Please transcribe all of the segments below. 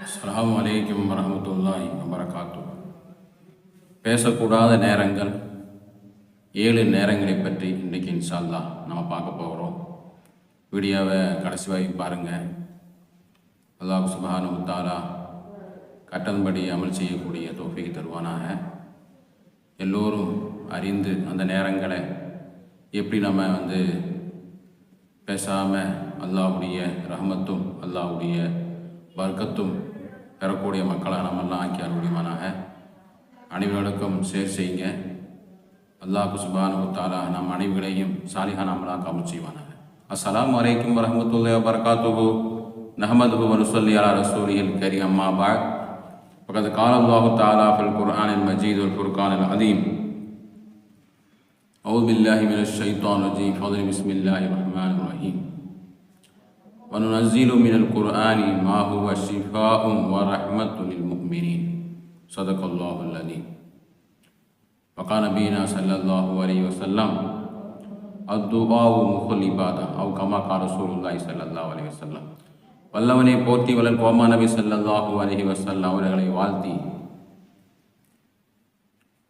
அஸ்ஸலாமு அலைக்கும் வரஹ்மத்துல்லாஹி வபரகாத்துஹு. பேசக்கூடாத நேரங்கள் 7 நேரங்களை பற்றி இன்றைக்கி இன்ஷா அல்லாஹ் நம்ம பார்க்க போகிறோம். வீடியோவை கடைசி வரைக்கும் பாருங்கள். அல்லாஹ் சுப்ஹானஹு வ தஆலா கட்டன்படி அமல் செய்யக்கூடிய தௌஃபீக் தருவானாக. எல்லோரும் அறிந்து அந்த நேரங்களை எப்படி நம்ம பேசாமல் அல்லாஹ்வுடைய ரஹ்மத்தும் அல்லாஹ்வுடைய வர்க்கத்தும் பெறக்கூடிய மக்களாக நம்மெல்லாம் ஆக்கி அருள்வானாக. அனைவர்களுக்கும் ஷேர் செய்யுங்க. அல்லாஹ் சுப்ஹானஹு வ தஆலா நம் அனைவர்களையும் சாலிஹான அமலாக அமல் செய்வானாக. அஸ்ஸலாமு அலைக்கும் வரஹ்மத்துல்லாஹி வபரகாத்துஹு. நஹ்மதுஹு வ நுஸல்லி அலா ரசூலில் கரீம். அம்மா பஅத். ஃபகத் கால அல்லாஹு தஆலா ஃபில் குர்ஆனில் மஜீத் வல் ஃபுர்கானில் அதீம். அஊது பில்லாஹி மினஷ் ஷைத்தானிர் ரஜீம். பிஸ்மில்லாஹிர் ரஹ்மானிர் ரஹீம். وَنُنَزِّلُ مِنَ الْقُرْآنِ مَا هُوَ شِفَاءٌ وَرَحْمَةٌ لِلْمُؤْمِنِينَ صدق الله العظيم. وقال نبينا صلى الله عليه وسلم الدعاء مخ العبادة أو كما قال رسول الله صلى الله عليه وسلم. வல்லவனை போற்றி வளர் கோமா நபி ஸல்லல்லாஹு அலைஹி வஸல்லம் அவர்களை வாழ்த்தி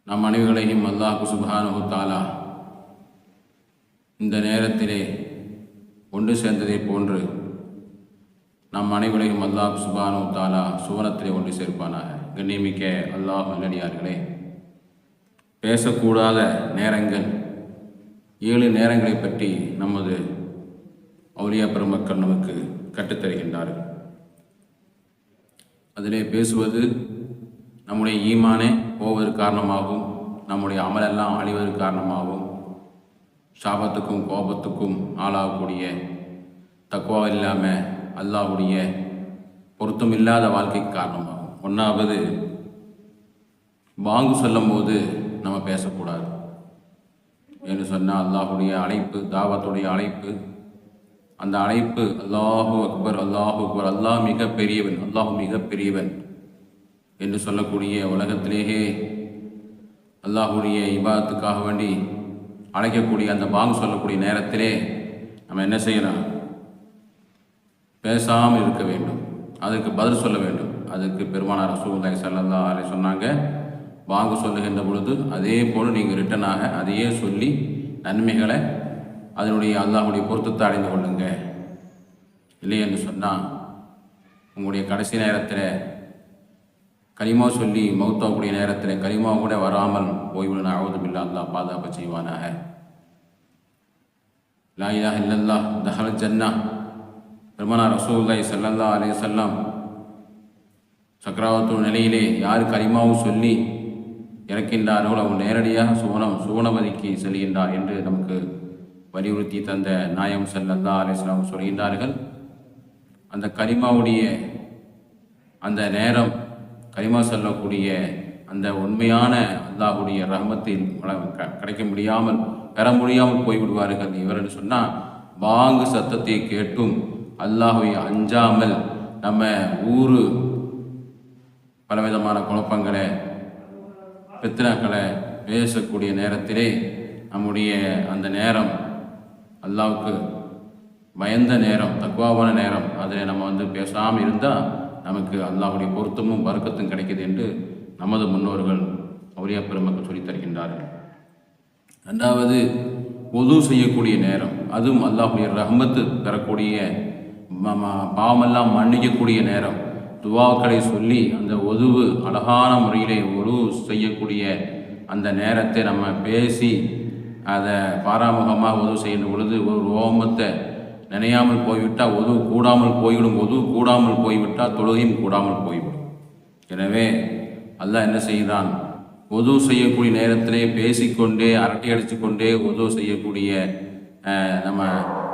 நம் அனைவர்களையும் அல்லாஹ் சுப்ஹானஹு வ தஆலா இந்த நேரத்திலே ஒன்று சேர்ந்ததை போன்று நம் அனைவரையும் அல்லாஹ் சுப்ஹானஹு வ தஆலா சுவனத்திலே ஒன்று சேர்ப்பானாக. கண்ணியமிக்க அல்லாஹ் நல்லடியார்களே, பேசக்கூடாத நேரங்கள் 7 நேரங்களை பற்றி நமது அவுலியா பெருமக்கள் நமக்கு கற்றுத்தருகின்றார்கள். அதிலே பேசுவது நம்முடைய ஈமானே போவதற்கு காரணமாகும், நம்முடைய அமலெல்லாம் அழிவதற்கு காரணமாகும், சாபத்துக்கும் கோபத்துக்கும் ஆளாகக்கூடிய தக்வா இல்லாமல் அல்லாஹ்வுடைய பொருத்தம் இல்லாத வாழ்க்கைக்கு காரணமாகும். 1வது, பாங்கு சொல்லும் போது நம்ம பேசக்கூடாது என்று சொன்னால் அல்லாஹ்வுடைய அழைப்பு, தாவத்துடைய அழைப்பு, அந்த அழைப்பு அல்லாஹு அக்பர் அல்லாஹு அக்பர், அல்லாஹ் மிக பெரியவன், அல்லாஹ் மிக பெரியவன் என்று சொல்லக்கூடிய உலகத்திலேயே அல்லாஹ்வுடைய இபாதத்துக்காக வேண்டி அழைக்கக்கூடிய அந்த பாங்கு சொல்லக்கூடிய நேரத்திலே நம்ம என்ன செய்யலாம்? பேசாமல் இருக்க வேண்டும், அதுக்கு பதில் சொல்ல வேண்டும். அதுக்கு பெருமானார் ரசூலுல்லாஹி ஸல்லல்லாஹு அலைஹி சொன்னாங்க, பாங்கு சொல்லுகின்ற பொழுது அதே போல் நீங்கள் ரிட்டனாக அதையே சொல்லி நன்மைகளை அதனுடைய அல்லாஹ்வுடைய பொருத்தத்தை அடைந்து கொள்ளுங்க. இல்லை என்று சொன்னால் உங்களுடைய கடைசி நேரத்தில் கலிமா சொல்லி மௌத்தாக்கூடிய நேரத்தில் கலிமா கூட வராமல் போய்விடும். அஊது பில்லாஹ், அல்லாஹ் பாதுகாப்பு செய்வானாக. லா இலாஹ இல்லல்லாஹ் தஹல் ஜன்னா. பெருமானார் ரசூலுல்லாஹி ஸல்லல்லாஹு அலைஹி வஸல்லம் சக்ராவத்து நிலையிலே யார் கலிமாவும் சொல்லி இறக்கின்றார்களோ அவர் நேரடியாக சுவனமதிக்கு செல்கின்றார் என்று நமக்கு வலியுறுத்தி தந்த நாயம் ஸல்லல்லாஹு அலைஹி வஸல்லம் சொல்கின்றார்கள். அந்த கலிமாவுடைய அந்த நேரம், கலிமா சொல்லக்கூடிய அந்த உண்மையான அல்லாஹ்வுடைய ரஹ்மத்தில் கிடைக்க முடியாமல் பெற முடியாமல் போய்விடுவார்கள். இவர் என்று சொன்னால் பாங்கு சத்தத்தை கேட்டும் அல்லாஹ்வை அஞ்சாமல் நம்ம பலவிதமான குழப்பங்களை பித்னாக்களை பேசக்கூடிய நேரத்திலே நம்முடைய அந்த நேரம் அல்லாஹ்வுக்கு பயந்த நேரம், தக்வாவான நேரம், அதில் நம்ம பேசாமல் இருந்தால் நமக்கு அல்லாஹ்வுடைய பொருத்தமும் பரக்கத்தும் கிடைக்குது என்று நமது முன்னோர்கள் அவுலியா பெருமக்கள் சொல்லித் தருகின்றார்கள். 2வது, உது செய்யக்கூடிய நேரம், அதுவும் அல்லாஹ்வுடைய ரஹ்மத்து பெறக்கூடிய, பாவமெல்லாம் மன்னிக்கக்கூடிய நேரம். துவாக்களை சொல்லி அந்த உதுவு அழகான முறையிலே உது செய்யக்கூடிய அந்த நேரத்தை நம்ம பேசி அதை பாராமுகமாக உதவு செய்கின்ற பொழுது ஒரு ரோமத்தை நினையாமல் போய்விட்டால் உதவு கூடாமல் போய்விடும், உதவு கூடாமல் போய்விட்டால் தொழுகையும் கூடாமல் போய்விடும். எனவே அல்லாஹ் என்ன செய்கிறான்? உதவு செய்யக்கூடிய நேரத்திலே பேசிக்கொண்டே அரட்டை அடித்து கொண்டே உதவு செய்யக்கூடிய நம்ம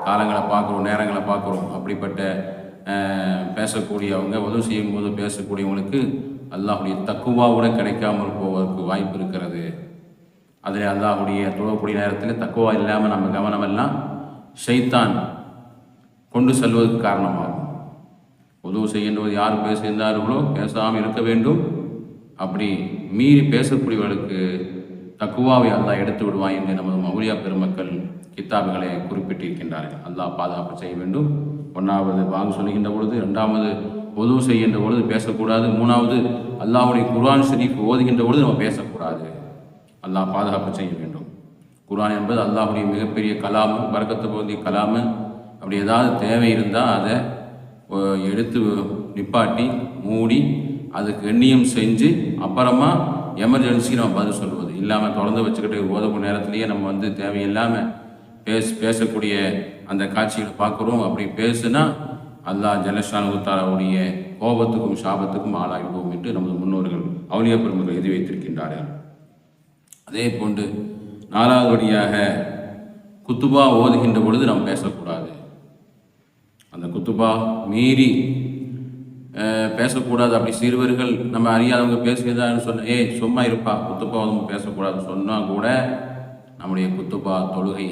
காலங்களை பார்க்குறோம், நேரங்களை பார்க்குறோம். அப்படிப்பட்ட பேசக்கூடியவங்க, உதவு செய்யும்போது பேசக்கூடியவங்களுக்கு அல்லாஹ்வுடைய தக்குவாவோட கிடைக்காமல் போவதற்கு வாய்ப்பு இருக்கிறது. அதில் அல்லாஹ்வுடைய தொழக்கூடிய நேரத்தில் தக்குவா இல்லாமல் நம்ம கவனமெல்லாம் ஷைத்தான் கொண்டு செல்வதற்கு காரணமாகும். உதவு செய்கின்றது யார் பேசுகின்றார்களோ பேசாமல் இருக்க வேண்டும். அப்படி மீறி பேசக்கூடியவர்களுக்கு தக்குவாவை அல்லாஹ் எடுத்து விடுவான் என்று நமது அவுலியா பெருமக்கள் கித்தாபுகளை குறிப்பிட்டிருக்கின்றார்கள். அல்லாஹ் பாதுகாப்பு செய்ய வேண்டும். 1வது பாங்கு சொல்லுகின்ற பொழுது, 2வது உது செய்கின்ற பொழுது பேசக்கூடாது. மூணாவது, அல்லாஹ்வுடைய குர்ஆன் ஷரீஃப் ஓதுகின்ற பொழுது நம்ம பேசக்கூடாது. அல்லாஹ் பாதுகாப்பு செய்ய வேண்டும். குர்ஆன் என்பது அல்லாஹ்வுடைய மிகப்பெரிய கலாமு, பரக்கத்து பொருந்திய கலாமு. அப்படி ஏதாவது தேவை இருந்தால் அதை எடுத்து நிப்பாட்டி மூடி அதுக்கு எண்ணியம் செஞ்சு அப்புறமா எமர்ஜென்சிக்கு நம்ம பதில் சொல்லுவது இல்லாமல் திறந்து வச்சுக்கிட்டு ஓதக்கூடிய நேரத்துலேயே நம்ம தேவையில்லாமல் பேசக்கூடிய அந்த காட்சிகளை பார்க்குறோம். அப்படி பேசுனா அல்லாஹ் ஜல்லஷானஹு தஆலாவுடைய கோபத்துக்கும் சாபத்துக்கும் ஆளாகிவிடுவோம் என்று நமது முன்னோர்கள் அவுலியா பெருமக்கள் எழுதி வைத்திருக்கின்றார்கள். அதே போன்று 4வது வழியாக குத்துபா ஓதுகின்ற பொழுது நாம் பேசக்கூடாது. அந்த குத்துபா மீறி பேசக்கூடாது. அப்படி சிறுவர்கள் நம்ம அறியாதவங்க பேசுகிறதான்னு சொன்ன சும்மா இருப்பா, குத்துபா ஓதும் பேசக்கூடாதுன்னு சொன்னால் கூட நம்முடைய குத்துபா தொழுகை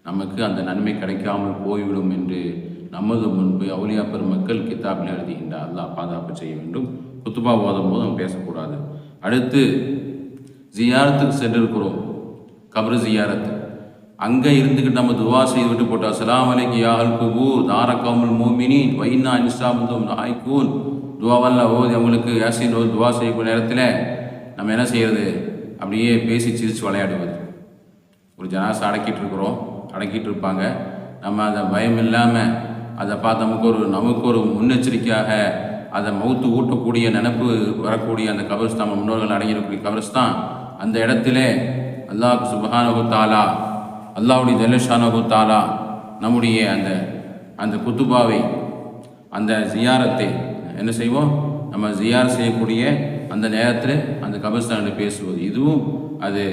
நமக்கு அந்த நன்மை கிடைக்காமல் போய்விடும் என்று நமது முன்பு அவுலியா பெருமக்கள் கித்தாபில் எழுதுகின்றார். அல்லாஹ் பாதுகாப்பு செய்ய வேண்டும். குத்துபா ஓதும் போது நம்ம பேசக்கூடாது. அடுத்து ஜியாரத்துக்கு சென்றிருக்கிறோம், கபரு ஜியாரத்து. அங்கே இருந்துக்கிட்டு நம்ம துவா செய்து விட்டு போட்டோம், அஸ்ஸலாமு அலைக்கும் யா அல் குபூர் தார கௌமுல் மூமினீன் வ இன்னா இன்ஷாஅல்லாஹ் லாயிகூன் துவாவெல்லாம் ஓதி அவங்களுக்கு யாசின் ஓதி துவா செய்யக்கூடிய நேரத்தில் நம்ம என்ன செய்கிறது, அப்படியே பேசி சிரித்து விளையாடுவது. ஒரு ஜனாசை அடக்கிட்டு இருப்பாங்க. நம்ம அதை பயம் இல்லாமல் அதை பார்த்து நமக்கு ஒரு முன்னெச்சரிக்கையாக அதை மவுத்து ஊட்டக்கூடிய நினப்பு வரக்கூடிய அந்த கபர்ஸ்தான், முன்னோர்கள் அடங்கிடக்கூடிய கபர்ஸ்தான். அந்த இடத்துல அல்லாஹ் சுப்ஹானஹு தஆலா, அல்லாஹ்வுடைய ஜல்லஷானஹு தஆலா நம்முடைய அந்த குத்துபாவை, அந்த ஜியாரத்தை என்ன செய்வோம், நம்ம ஜியார் செய்யக்கூடிய அந்த நேரத்தில் அந்த கபர்ஸ்தானில் பேசுவது, இதுவும் அது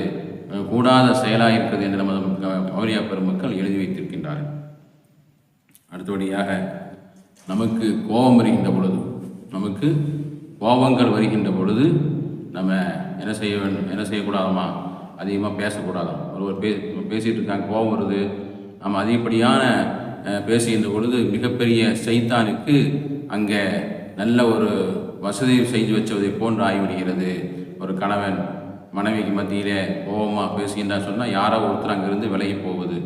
கூடாத செயலாக இருக்கிறது என்று நமது அவுலியா பெருமக்கள் எழுதி வைத்திருக்கின்றார்கள். அடுத்தபடியாக நமக்கு கோபம் வருகின்ற பொழுது, நமக்கு கோபங்கள் வருகின்ற பொழுது நம்ம என்ன செய்ய வேண்டும், என்ன செய்யக்கூடாதமா, அதிகமாக பேசக்கூடாதாம். ஒருவர் பேசிகிட்டு இருக்காங்க, கோபம் வருது, நம்ம அதிகப்படியான பேசுகின்ற பொழுது மிகப்பெரிய சைத்தானுக்கு அங்கே நல்ல ஒரு வசதி செஞ்சு வச்சதை போன்று ஆகிவிடுகிறது. ஒரு கணவன் மனைவிக்கு மத்தியிலே கோபமாக பேசுகின்றார் சொன்னால் யாரோ ஒருத்தர் அங்கிருந்து விலகி போவது.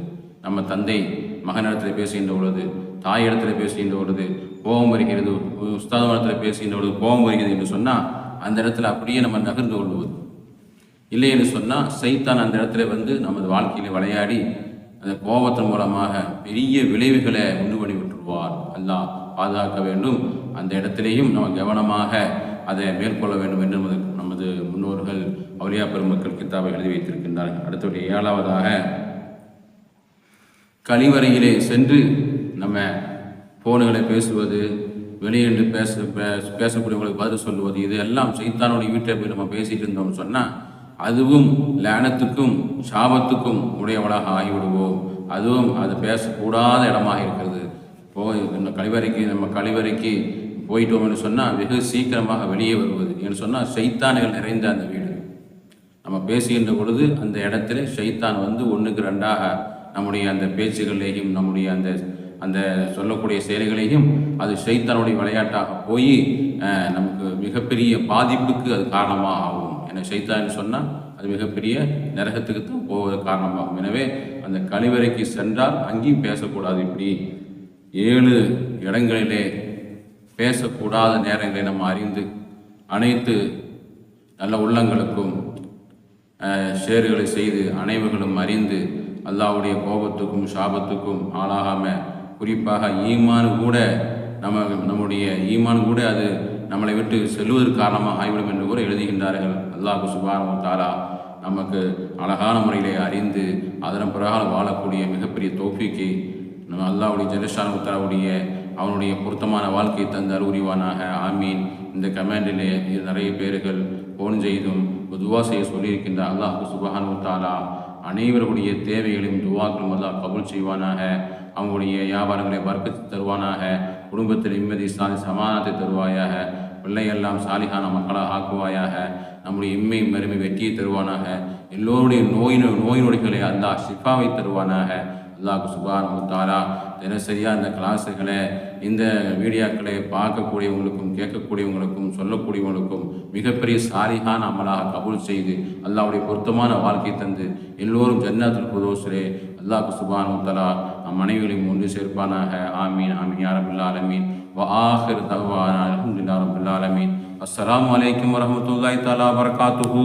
நம்ம தந்தை மகனிடத்தில் பேசுகின்ற பொழுது, தாய் இடத்துல பேசுகின்ற பொழுது கோபம் வருகிறது, உஸ்தாத் இடத்துல பேசுகின்ற பொழுது கோபம் வருகிறது என்று சொன்னால் அந்த இடத்துல அப்படியே நம்ம நகர்ந்து கொள்வது. இல்லை என்று சொன்னால் சைத்தான் அந்த இடத்துல நமது வாழ்க்கையில் விளையாடி அந்த கோபத்தின் மூலமாக பெரிய விளைவுகளை உண்டு பண்ணி விட்டுருவார். அல்லாஹ் பாதுகாக்க வேண்டும். அந்த இடத்திலேயும் நம்ம கவனமாக அதை மேற்கொள்ள வேண்டும் என்று நமது முன்னோர்கள் அவுலியா பெருமக்கள் கித்தாபை எழுதி வைத்திருக்கின்றார்கள். அடுத்தபடி 7வதாக கழிவறையிலே சென்று நம்ம போனுகளை பேசுவது, வெளியேண்டு பேசக்கூடியவங்களுக்கு பதில் சொல்லுவது, இது எல்லாம் சைத்தானுடைய வீட்டை போய் நம்ம பேசிகிட்டு இருந்தோம்னு சொன்னால் அதுவும் லானத்துக்கும் சாபத்துக்கும் உடையவளாக ஆகிவிடுவோம். அதுவும் அது பேசக்கூடாத இடமாக இருக்கிறது. நம்ம கழிவறைக்கு போயிட்டோம்னு சொன்னால் வெகு சீக்கிரமாக வெளியே வருவது என்று சொன்னால் சைத்தான்கள் நிறைந்த அந்த வீடு. நம்ம பேசுகின்ற பொழுது அந்த இடத்துல சைத்தான் ஒன்றுக்கு 2ஆக நம்முடைய அந்த பேச்சுகளையும் நம்முடைய அந்த சொல்லக்கூடிய செயல்களையும் அது சைத்தானுடைய விளையாட்டாக போய் நமக்கு மிகப்பெரிய பாதிப்புக்கு அது காரணமாக ஆகும். ஏன்னா சைத்தான் சொன்னால் அது மிகப்பெரிய நரகத்துக்கு தான் போவது காரணமாகும். எனவே அந்த கழிவறைக்கு சென்றால் அங்கேயும் பேசக்கூடாது. இப்படி 7 இடங்களிலே பேசக்கூடாத நேரங்களை நம்ம அறிந்து அனைத்து நல்ல உள்ளங்களுக்கும் ஷேர்களை செய்து அனைவர்களும் அறிந்து அல்லாஹ்வுடைய கோபத்துக்கும் சாபத்துக்கும் ஆளாகாமல், குறிப்பாக ஈமான் கூட நம்முடைய ஈமான் கூட அது நம்மளை விட்டு செல்வதற்கு காரணமாக ஆகிவிடும் என்று கூட எழுதுகின்றார்கள். அல்லாஹ் சுப்ஹானஹு வ தஆலா நமக்கு அழகான முறையிலே அறிந்து அதன் பிரகாரம் வாழக்கூடிய மிகப்பெரிய தௌஃபீக்கை நம்ம அல்லாஹ்வுடைய ஜல்லஷானஹு வ தஆலாவுடைய அவனுடைய பொருத்தமான வாழ்க்கையை தந்து அருள்வானாக. ஆமீன். இந்த கமெண்டிலே நிறைய பேர்கள் ஃபோன் செய்தும் துவா செய்ய சொல்லியிருக்கின்ற அல்லாஹ் சுப்ஹானஹு வ தஆலா அனைவருடைய தேவைகளையும் துவாக்களும் அல்லாஹ் கபூல் செய்வானாக. அவங்களுடைய வியாபாரங்களை பர்க்கத்து தருவானாக. குடும்பத்தில் நிம்மதி சமாதானத்தை தருவாயாக. பிள்ளையெல்லாம் சாலிகான மக்களாக ஆக்குவாயாக. நம்முடைய இம்மை மறுமை வெற்றியை தருவானாக. எல்லோருடைய நோய் நொடிகளை அல்லாஹ் ஷிஃபாவை தருவானாக. அல்லாஹ் சுப்ஹானஹு வ தஆலா தினசரியாக இந்த கிளாஸுகளை, இந்த வீடியோக்களை பார்க்கக்கூடியவங்களுக்கும் கேட்கக்கூடியவங்களுக்கும் சொல்லக்கூடியவங்களுக்கும் மிகப்பெரிய சாலிகான அமலாக கபூல் செய்து அல்லாஹ்வுடைய பொருத்தமான வாழ்க்கை தந்து எல்லோரும் ஜன்னத்துல் ஃபிர்தௌஸிலே அல்லாஹ் சுப்ஹானஹு வ தஆலா நம் அனைவரையும் ஒன்று சேர்ப்பானாக. ஆமீன் ஆமீன் யா ரப்பல் ஆலமீன். வ ஆகிர் தஅவானா அல்ஹம்துலில்லாஹி ரப்பில் ஆலமீன். அஸ்ஸலாமு அலைக்கும் வரஹ்மத்துல்லாஹி தஆலா வபரகாத்துஹு.